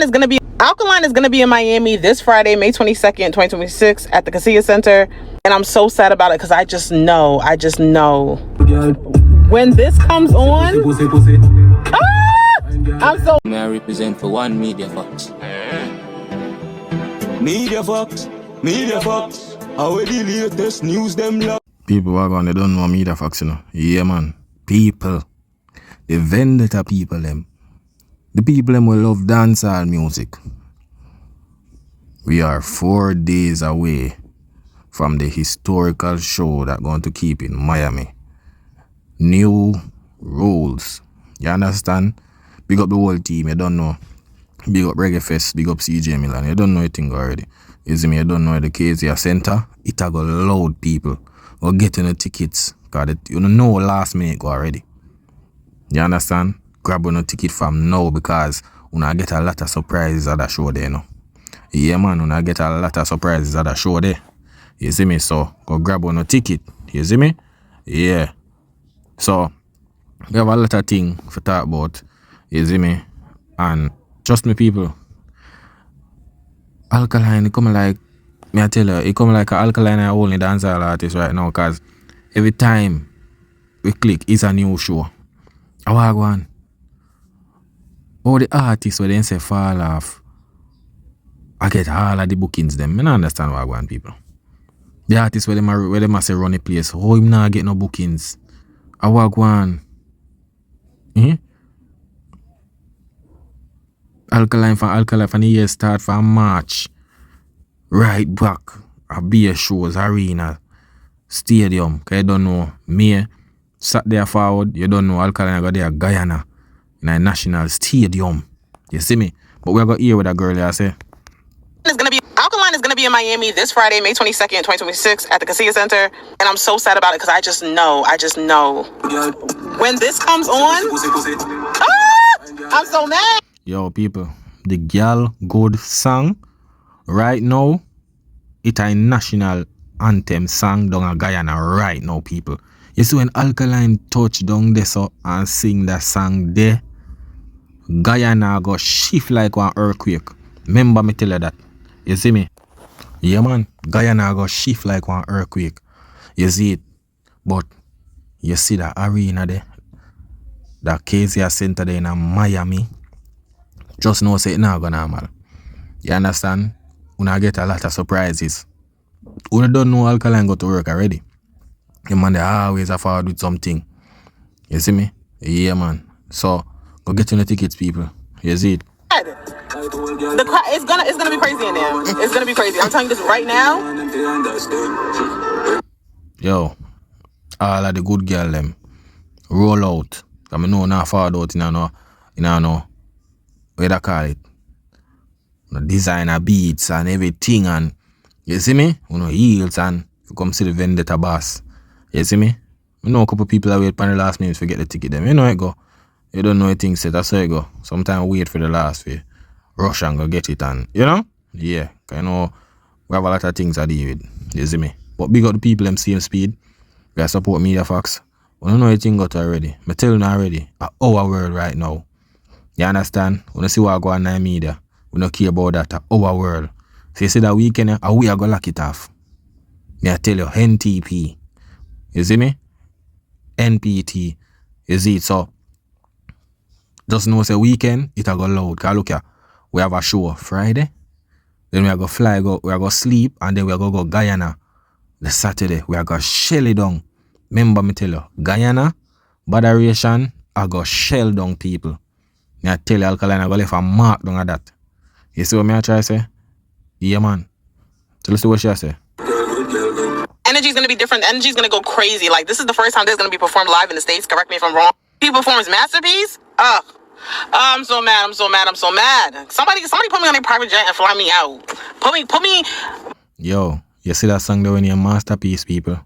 Alkaline is gonna be in Miami this Friday, May 22nd, 2026 at the Casilla Center. And I'm so sad about it because I just know when this comes on, I'm so. May I represent for one Media Fox. Media Fox. How the latest news them love. People are gone, they don't know Media Fox, you know. Yeah, man. People. The vendetta people, them. The people, them will love dancehall music. We are 4 days away from the historical show that's going to keep in Miami. New rules. You understand? Big up the whole team, you don't know. Big up Reggae Fest, big up CJ Milan. You don't know anything already. You see me, you don't know the KZR Center. It a go loud people. Go getting the tickets. Because you don't know last minute go already. You understand? Grab on a ticket from now because I get a lot of surprises at the show there, you know. Yeah, man, I get a lot of surprises at the show there. You see me? So, go grab on a ticket. You see me? Yeah. So, we have a lot of things to talk about. You see me? And trust me, people. Alkaline, it come like, me I tell you, it come like an Alkaline and only dancehall artist right now because every time we click, it's a new show. I want one. All the artists where they say fall off, I get all of the bookings them. I don't understand what I want, people. The artists where they must say run a place, how him not get no bookings? I want one. Alkaline from the year start from March. Right back. A beer shows, arena, stadium. Cause you don't know me. Sat there forward, you don't know Alkaline got there Guyana in a national stadium. You see me? But we're gonna hear what that girl here say. Alkaline is gonna be in Miami this Friday, May 22nd, 2026 at the Casilla Center. And I'm so sad about it because I just know. When this comes on, I'm so mad. Yo, people, the Girl Good song right now, it's a national anthem song down in Guyana right now, people. You see when Alkaline touch down there so and sing that song there, Guyana go shift like one earthquake. Remember me tell you that. You see me? Yeah, man. Guyana go shift like one earthquake. You see it? But you see that arena there, that KZR Center there in Miami, just know say it not gonna normal. You understand? When I get a lot of surprises. We don't know Alkaline go to work already. The man they always afford with something. You see me? Yeah, man. So go get you the tickets, people. You see it? It's gonna be crazy in there. It's gonna be crazy. I'm telling you this right now. Yo, all of the good girl them roll out. I mean, no, not forward out no, what they call it? The designer beats and everything, and you see me? Heels and you come see the vendetta boss. You see me? I know a couple people that wait for the last minute to get the ticket them. You know it go. You don't know anything set, that's how it go. Sometimes wait for the last for rush and go get it, and you know? Yeah. Cause you know we have a lot of things to deal with. You see me? But big up the people them same speed. We support Media Fox. We don't know anything got already. I tell you already. Our world right now. You understand? We don't see what go on in media. We don't care about that. Our world. So you see that weekend, we are gonna lock it off. Me I tell you, NTP. You see me? NPT. You see it? So just know say weekend, it a go loud. Cause look here, we have a show Friday. Then we are go fly, we are go sleep, and then we are go Guyana. The Saturday, we are go shell it down. Remember me tell you, Guyana, Badaration, I go shell down people. Me I tell you, Alkaline, I go left a mark down at that. You see what me I try to say? Yeah, man. So let's see what she say. Energy's gonna be different. Energy's gonna go crazy. Like, this is the first time this is gonna be performed live in the States. Correct me if I'm wrong. He performs Masterpiece? I'm so mad. Somebody put me on a private jet and fly me out. Put me. Yo, you see that song there when you're Masterpiece, people?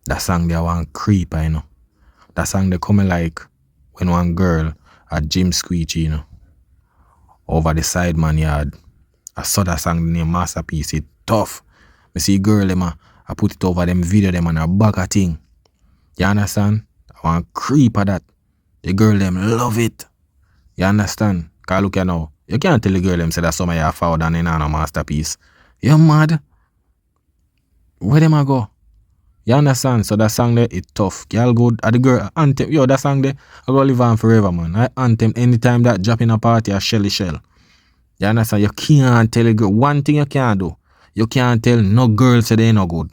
That song there one creeper, you know. That song they coming like when one girl at Jim Squeegee, you know, over the side man yard. I saw that song named Masterpiece. It tough. I see girl them, I put it over them video them and a bag of thing. You understand? I want creep at that. The girl them love it. You understand? Cause look here now. You can't tell the girl them say that some of you foul and in a masterpiece. You mad? Where them a go? You understand? So that song there, it tough. Girl good at the girl anthem. Yo, that song there, I go live on forever, man. I anthem anytime that drop in a party, a shelly shell. You understand? You can't tell a girl. One thing you can't do. You can't tell no girl say they no good.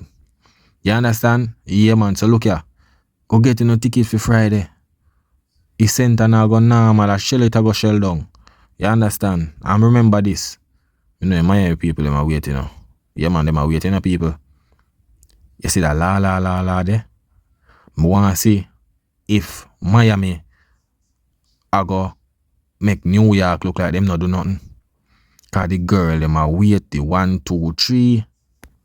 You understand? Yeah, man. So look here. Go get no ticket for Friday. He sent and I go normal. A shell it I go shell down. You understand? And remember this. You know, Miami people, them are waiting now. Yeah, man, them are waiting people. You see that la there? I want to see if Miami I go make New York look like them not do nothing. Cause the girl, them are wait the 1, 2, 3.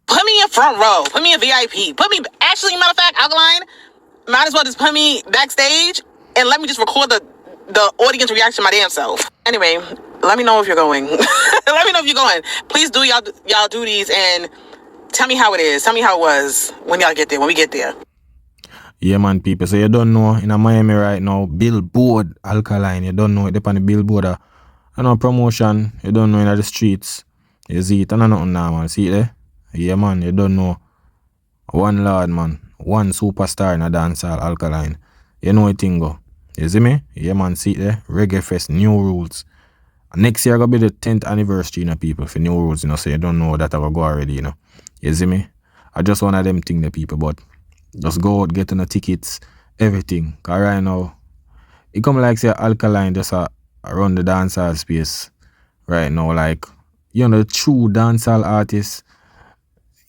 Put me in front row. Put me in VIP. Put me, actually, matter of fact, Alkaline, might as well just put me backstage and let me just record the audience reaction my damn self. Anyway, let me know if you're going. Let me know if you're going. Please do y'all duties and tell me how it is. Tell me how it was when y'all get there, when we get there. Yeah, man, people. So you don't know, in Miami right now, billboard, Alkaline, you don't know it depend on the billboard. I know promotion, you don't know in the streets. You see it, and I nothing now, man. See it there? Yeah, man, you don't know. One lord, man. One superstar in a dancehall, Alkaline. You know it thing go. You see me? Yeah, man, see it there? Reggae Fest, new rules. Next year gonna be the 10th anniversary, you know, people, for new rules, you know, so you don't know that I will go already, you know. You see me? I just one of them thing, the people, but just go out, get on the tickets, everything. Cause right now, it come like say Alkaline just run the dancehall space right now, like, you know, the true dancehall artists.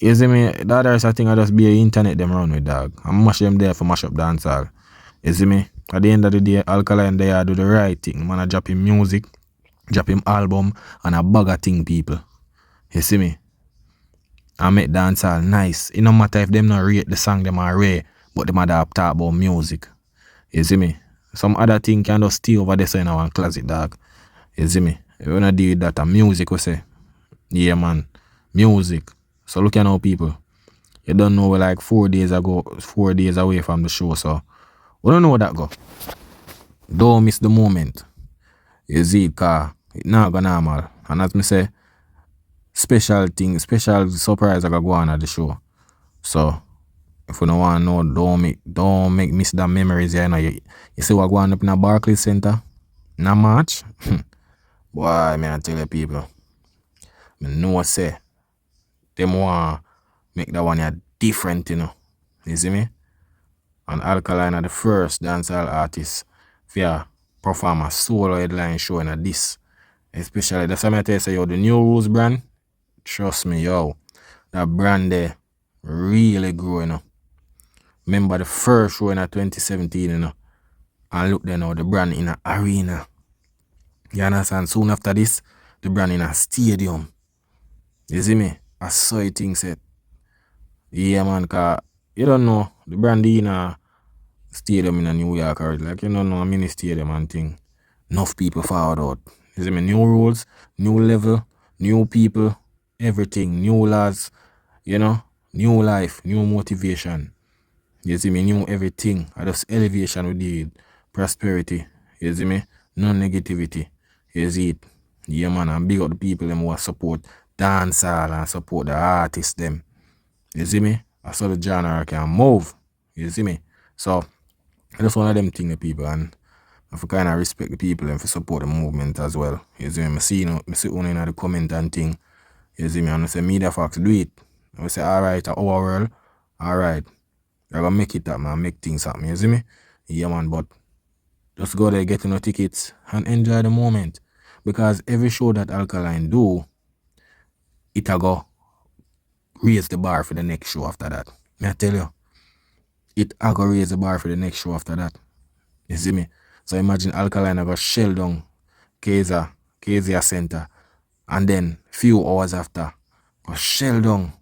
You see me? The others, I think I just be an internet them run with, dog. I'm mash them there for mash up dancehall. You see me? At the end of the day, Alkaline there do the right thing. Man, I drop him music, drop him album, and a bag of thing, people. You see me? I make dancehall nice. It no matter if them not rate the song them are rare, but them are talk about music. You see me? Some other thing can just stay over there so in our closet, dog. You see me? You wanna deal with that, music we say. Yeah, man. Music. So look at now, people. You don't know we're like 4 days away from the show, so we don't know what that go. Don't miss the moment. You see it, car. It not go normal. And as me say, special surprise I go on at the show. So if you don't want to know, don't make miss that memories. You know, you see what going up in a Barclays Center in a March. Boy, man, I tell you people, I know say them want make that one different, you know. You see me? And Alkaline are the first dancehall artist for perform a solo headline show in this. Especially that's why I tell you, say, yo, the New Rules brand, trust me, yo, that brand there really grew, you know. Remember the first show in 2017, you know, and look there now, the brand in an arena. You understand? Soon after this, the brand in a stadium. You see me? I saw it thing said. Yeah, man, cause you don't know the brand in a stadium in a New York, or like you don't know a mini stadium and thing. Enough people forward out. You see me? New rules, new level, new people, everything, new laws, you know, new life, new motivation. You see me? New everything. I just elevation with the prosperity. You see me? No negativity. You see it? Yeah, man, and big up the people them who support dancehall and support the artists them. You see me? I saw the genre can move. You see me? So I just one of them thing the people, and I kind of respect the people and for support the movement as well. You see me? I see one in the comment and thing. You see me? And I say Media Fox do it. I say alright, our world, alright. I'm gonna make it up, man, make things happen. You see me? Yeah, man, but just go there, get no tickets and enjoy the moment. Because every show that Alkaline do, it'll go raise the bar for the next show after that. May I tell you? It'll go raise the bar for the next show after that. You see me? So imagine Alkaline go shell down Kezia Center, and then few hours after, go shell down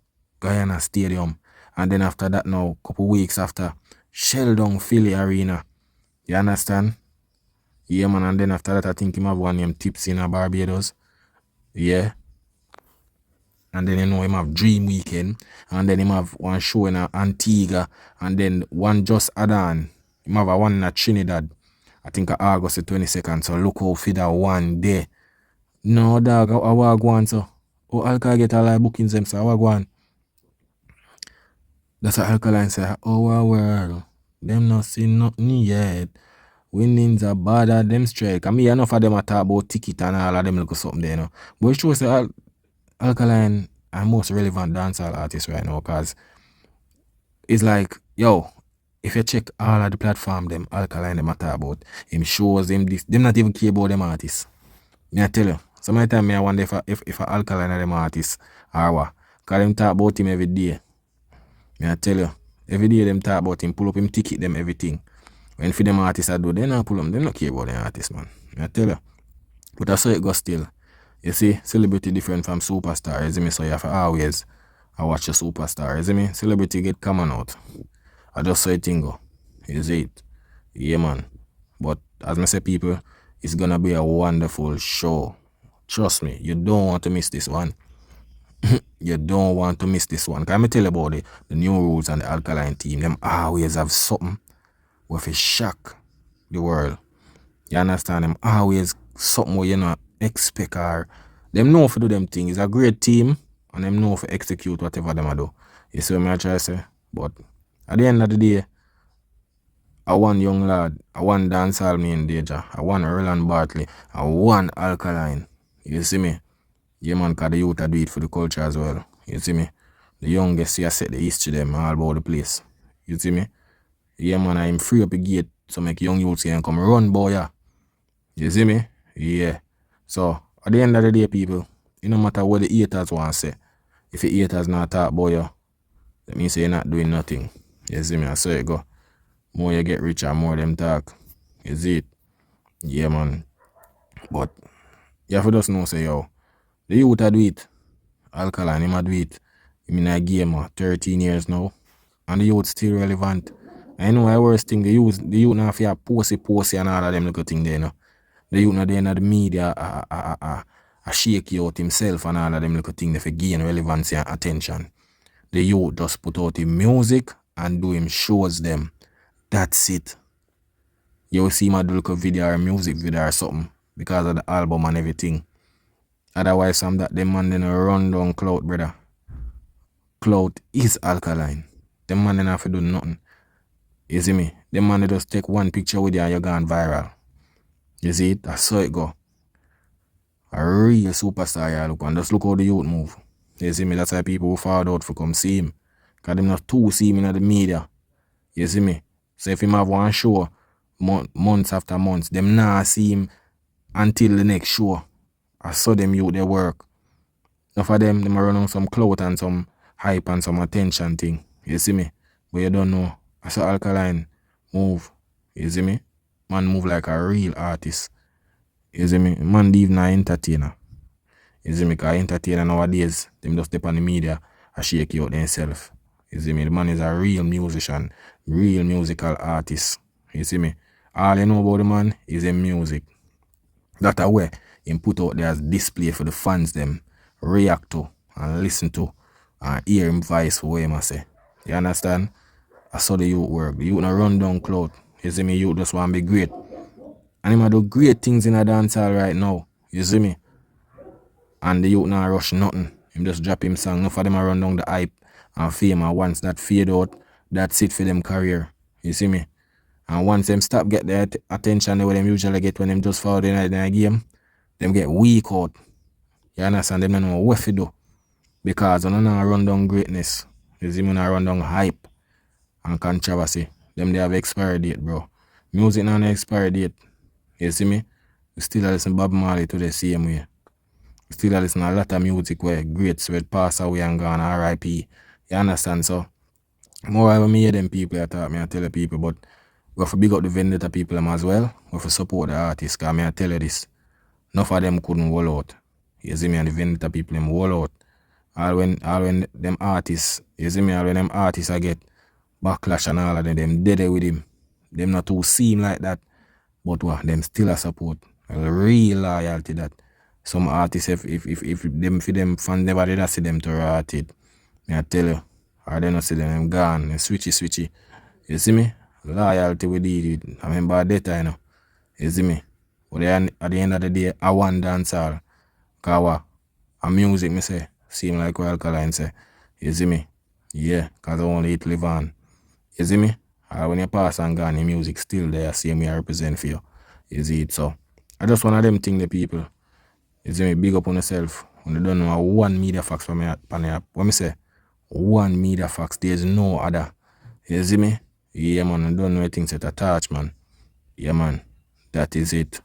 Guyana Stadium, and then after that now, couple weeks after, shell down Philly Arena. You understand? Yeah, man, and then after that, I think him have one named Tipsy in Barbados. Yeah. And then, you know, him have Dream Weekend. And then him have one show in Antigua. And then one just add on. Him have one in Trinidad. I think August the 22nd. So look out for that one day. No, dog, I want go on, so. Oh, Alkaline get a lot of bookings, them, so I want go on. That's what Alkaline say. Oh, our world. Them not see nothing yet. Winnings are bad at them strike. I mean, enough of them are talk about ticket and all of them look something there, you know. But it's true, say Alkaline are most relevant dancehall artist right now, because it's like, yo, if you check all of the platform, them Alkaline them a talk about, him shows them this, them not even care about them artists. Me I tell you, sometimes I wonder if a Alkaline are them artists or what. Because them talk about him every day. Me I tell you, every day them talk about him, pull up him ticket, them everything. When for them artists I do, they not pull them, they not care about them artists, man. Me I tell you. But I saw it go still. You see, celebrity different from superstar, you see me? So you have to always watch a superstar, you see me? Celebrity get common out. I just saw it thing go. You see it? Yeah, man. But as I say, people, it's gonna be a wonderful show. Trust me, you don't want to miss this one. You don't want to miss this one. Can I tell you about the new rules and the Alkaline team? Them always have something with a shock the world. You understand? Them always something where you not expect, or them know for do them things. It's a great team and them know for execute whatever them do. You see what I try to say? But at the end of the day, I want young lad, I want dancehall me in danger, I want Erland Bartley, I want Alkaline. You see me? Yeah, man, because the youth do it for the culture as well. You see me? The youngest here set the history them all about the place. You see me? Yeah, man, I'm free up the gate so make young youths can come run, boy. Yeah. You see me? Yeah. So, at the end of the day, people, it no matter what the haters want to say. If the haters not talk about you, that means you're not doing nothing. You see me? I saw it go. More you get richer, more them talk. You see it? Yeah, man. But, you have to just know, say, yo, the youth do it. Alkaline, him do it. Him in a game, 13 years now. And the youth still relevant. I know the worst thing, the youth now feel posy and all of them little thing there, you know. The youth now there in the media shake you out himself and all of them little thing they for gain relevancy and attention. The youth just put out him music and do him shows them. That's it. You will see my do little video or music video or something because of the album and everything. Otherwise, them man then run down clout, brother. Clout is Alkaline. Them man then have to do nothing. You see me? Them man they just take one picture with you and you're gone viral. You see it? That's how it go. A real superstar you look, and just look how the youth move. You see me? That's why people who fall out for come see him. Because them not too see him in the media. You see me? So if him have one show, months after months, them not see him until the next show. I saw them youth their work. Enough of them run on some clout and some hype and some attention thing. You see me? But you don't know. I saw Alkaline move. You see me? Man move like a real artist. You see me? Man even an entertainer. You see me? Because entertainer nowadays, them just step on the media and shake you out themselves. You see me? The man is a real musician, real musical artist. You see me? All you know about the man is the music. That a way him put out there as display for the fans them react to and listen to and hear him voice for what him say. You understand? I saw the youth work. The youth not run down cloud. You see me? Youth just want to be great. And him do great things in a dancehall right now. You see me? And the youth not rush nothing. Him just drop him song. Enough of them run down the hype and fame. And once that fade out, that's it for them career. You see me? And once them stop get the attention that them usually get when them just fall in a game, them get weak out. You understand? Them don't know what to do. Because they don't run down greatness. You see me? Not run down hype and controversy. Them they have expiry date, bro. Music not no expiry date. You see me? We still listen Bob Marley to the same way. We still listen a lot of music where greats will pass away and gone R.I.P. You understand? So, more I me hear them people I talk, me I tell the people, but we have to big up the vendetta people them as well. We have to support the artists, because I tell you this. Enough of them couldn't wall out. You see me? And the vendetta people them wall out. All when them artists, you see me? All when them artists I get backlash and all of them dead with him. Them not too seem like that. But what? Them still a support. A real loyalty that some artists, if them for them fans never did see them to rot it. I tell you, or they not see them gone, switchy. You see me? Loyalty with it. I remember that, you know. You see me? But at the end of the day, I want dancehall. Kawa. And music, me say, seem like what Alkaline say. You see me? Yeah, because I only it live on. You see me? When you pass and gone, the music still there, same way I represent for you. You see it? So, I just one of them thing the people. You see me? Big up on yourself. When you don't know one media facts from me, what me say? One media facts, there's no other. You see me? Yeah, man, I don't know anything set attach, man. Yeah, man. That is it.